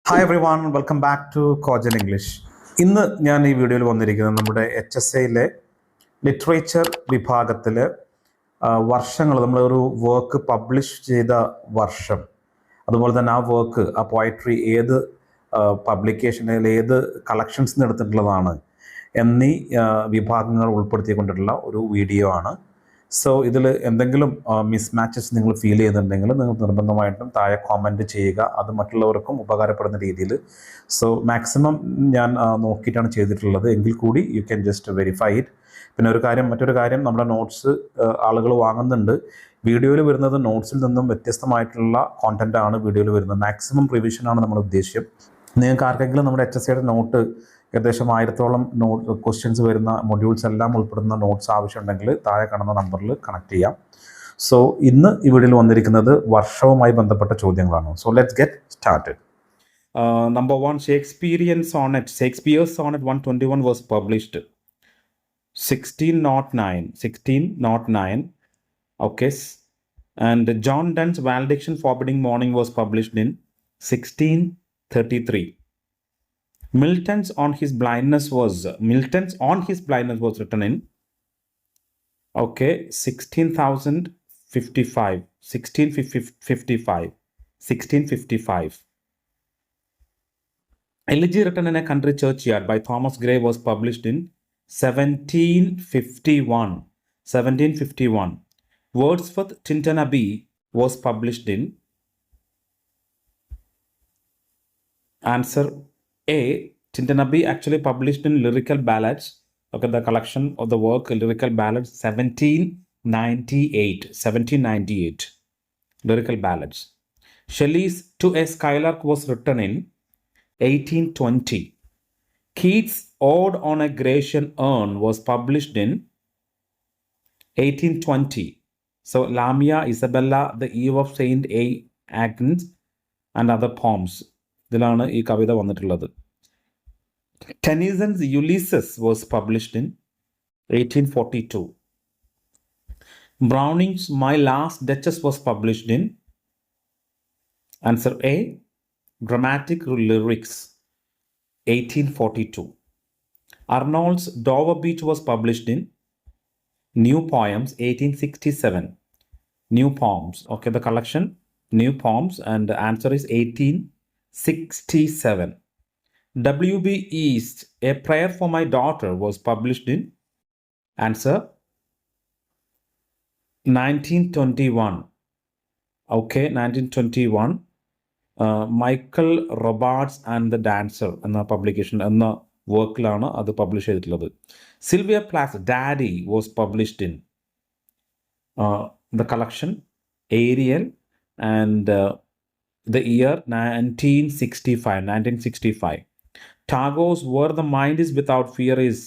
Hi everyone, welcome back to കോജൽ English. ഇന്ന് ഞാൻ ഈ വീഡിയോയിൽ വന്നിരിക്കുന്നത് നമ്മുടെ HSAയിലെ ലിറ്ററേച്ചർ വിഭാഗത്തിൽ വർഷങ്ങൾ നമ്മളൊരു വർക്ക് പബ്ലിഷ് ചെയ്ത വർഷം, അതുപോലെ തന്നെ ആ വർക്ക്, ആ പോയട്രി ഏത് പബ്ലിക്കേഷനിൽ ഏത് കളക്ഷൻസ് നിന്ന് എടുത്തിട്ടുള്ളതാണ് എന്നീ വിഭാഗങ്ങൾ ഉൾപ്പെടുത്തിക്കൊണ്ടിട്ടുള്ള ഒരു വീഡിയോ ആണ്. സോ ഇതിൽ എന്തെങ്കിലും മിസ്മാച്ചസ് നിങ്ങൾ ഫീൽ ചെയ്യുന്നുണ്ടെങ്കിൽ നിങ്ങൾ നിർബന്ധമായിട്ടും താഴെ കോമെൻറ്റ് ചെയ്യുക, അത് മറ്റുള്ളവർക്കും ഉപകാരപ്പെടുന്ന രീതിയിൽ. സോ മാക്സിമം ഞാൻ നോക്കിയിട്ടാണ് ചെയ്തിട്ടുള്ളത്, എങ്കിൽ കൂടി you can just verify it. പിന്നെ മറ്റൊരു കാര്യം, നമ്മുടെ നോട്ട്സ് ആളുകൾ വാങ്ങുന്നുണ്ട്. വീഡിയോയിൽ വരുന്നത് നോട്ട്സിൽ നിന്നും വ്യത്യസ്തമായിട്ടുള്ള കോണ്ടൻ്റാണ് വീഡിയോയിൽ വരുന്നത്. മാക്സിമം റിവിഷനാണ് നമ്മുടെ ഉദ്ദേശ്യം. നിങ്ങൾക്ക് ആർക്കെങ്കിലും നമ്മുടെ HSAയുടെ നോട്ട് ഏകദേശം 1000-ഓളം ക്വസ്റ്റ്യൻസ് വരുന്ന മൊഡ്യൂൾസ് എല്ലാം ഉൾപ്പെടുന്ന നോട്ട്സ് ആവശ്യമുണ്ടെങ്കിൽ താഴെ കാണുന്ന നമ്പറിൽ കണക്ട് ചെയ്യാം. സോ ഇന്ന് ഈ വീഡിയോയിൽ വന്നിരിക്കുന്നത് വർഷവുമായി ബന്ധപ്പെട്ട ചോദ്യങ്ങളാണ്. So let's get started. Number 1, Shakespeare's sonnet 121 was published 1609. Okay. And John Donne's Valediction Forbidding Mourning was published in 1633. Milton's On His Blindness was written in 1655. Elegy Written in a Country Churchyard by Thomas Gray was published in 1751. Wordsworth Tintern Abbey was published in answer A. Tintern Abbey actually published in Lyrical Ballads. Okay, the collection of the work Lyrical Ballads 1798. Lyrical Ballads. Shelley's To a Skylark was written in 1820. Keats' Ode on a Grecian Urn was published in 1820. So Lamia, Isabella, The Eve of Saint Agnes and other poems. ഇതിലാണ് ഈ കവിത വന്നിട്ടുള്ളത്. Tennyson's Ulysses was published in 1842. Browning's My Last Duchess was published in answer A. Dramatic Lyrics 1842. Arnold's Dover Beach was published in New Poems 1867. New Poems. Okay, the collection New Poems, and the answer is 1867. W.B. Yeats, A Prayer for My Daughter was published in answer 1921. Okay, 1921. Michael Robarts and the Dancer എന്ന publication എന്ന വർക്കിലാണ് അത് publish ചെയ്തിട്ടുള്ളത്. Sylvia Plath's Daddy was published in the collection Ariel, and the year 1965. Tagore's Where the Mind is Without Fear is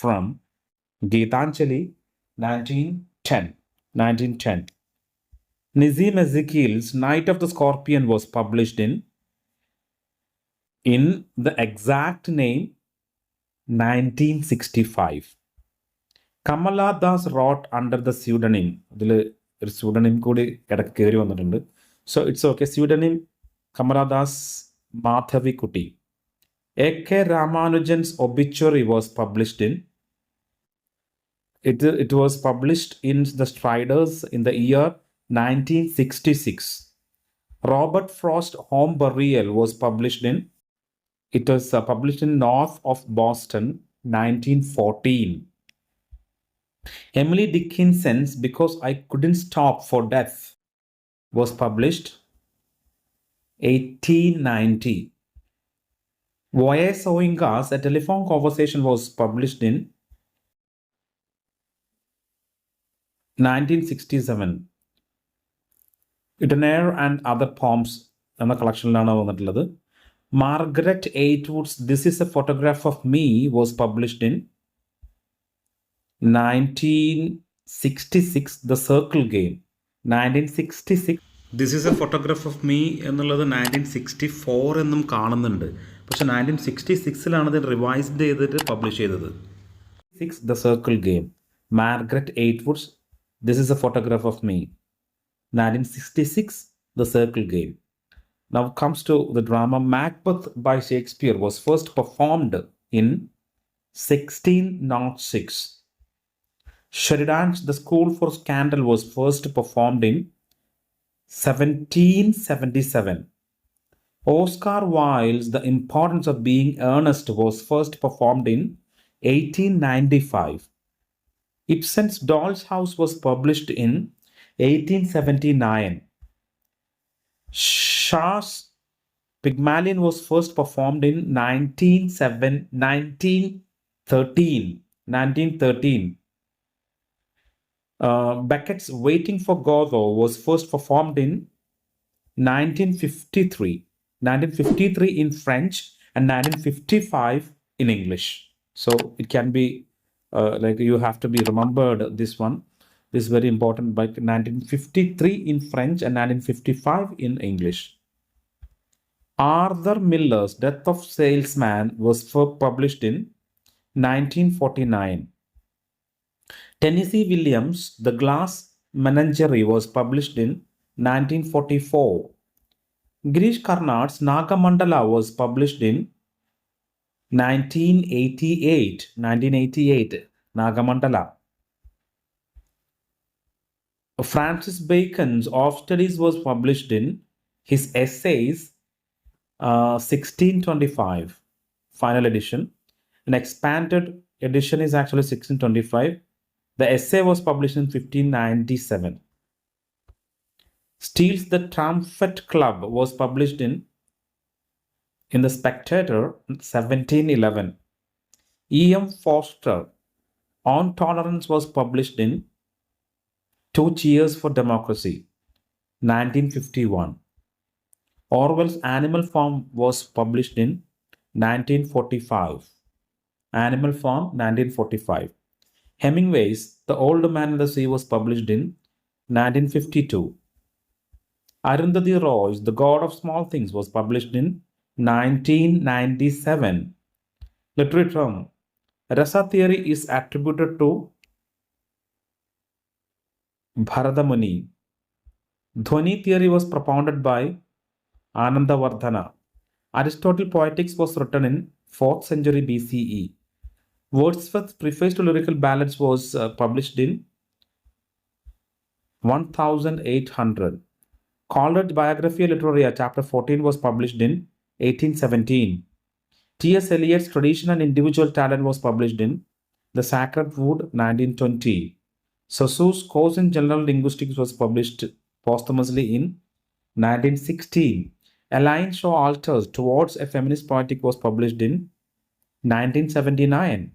from Geetanjali 1910. Nizam Ezekiel's Night of the Scorpion was published in the exact name 1965. Kamala Das wrote under the pseudonym. ഇതിൽ ഒരു pseudonym കൂടി ഇടയ്ക്ക് കയറി വന്നിട്ടുണ്ട്. So it's okay. Pseudonym Kamala Das Madhavikutty. A.K. Ramanujan's obituary was published in it was published in the Striders in the year 1966. Robert Frost's Home Burial was published in north of Boston 1914. Emily Dickinson's Because I Couldn't Stop for Death was published 1890. Voyage Soinga's A Telephone Conversation was published in 1967. Itaner and Other Poems എന്ന കളക്ഷനിലാണ് വന്നിട്ടുള്ളത്. Margaret Atwood's This is a Photograph of Me was published in 1966. The Circle Game 1966. This is a Photograph of Me എന്നുള്ളത് 1964 എന്നും കാണുന്നുണ്ട്. പക്ഷെ 1966 ഇത് revised ചെയ്തിട്ട് publish ചെയ്തത്. The Circle Game. Margaret Atwood's This is a Photograph of Me 1966. The Circle Game. Now comes to the drama. Macbeth by Shakespeare was first performed in 1606. Sheridan's The School for Scandal was first performed in 1777. Oscar Wilde's The Importance of Being Earnest was first performed in 1895. Ibsen's Doll's House was published in 1879. Shaw's Pygmalion was first performed in 1913. Beckett's Waiting for Godot was first performed in 1953 in French and 1955 in English. So it can be like you have to be remembered this one. This is very important. By 1953 in French and 1955 in English. Arthur Miller's Death of Salesman was first published in 1949. Tennessee Williams' The Glass Menagerie was published in 1944. Girish Karnad's Nagamandala was published in 1988. Nagamandala. Francis Bacon's Of Studies was published in his Essays 1625, final edition. An expanded edition is actually 1625. The essay was published in 1597. Steele's The Triumphant Club was published in The Spectator 1711. E.M. Forster On Tolerance was published in Two Cheers for Democracy 1951. Orwell's Animal Farm was published in 1945. Animal Farm 1945. Hemingway's The Old Man and the Sea was published in 1952. Arundhati Roy's The God of Small Things was published in 1997. Literary term. Rasa theory is attributed to Bharata Muni. Dhwani theory was propounded by Anandavardhana. Aristotle Poetics was written in 4th century BCE. Wordsworth's Preface to Lyrical Ballads was published in 1800. Coleridge's Biographia Literaria, Chapter 14, was published in 1817. T.S. Eliot's Tradition and Individual Talent was published in The Sacred Wood, 1920. Saussure's Course in General Linguistics was published posthumously in 1916. A Line Shaw Alters Towards a Feminist Poetic was published in 1979.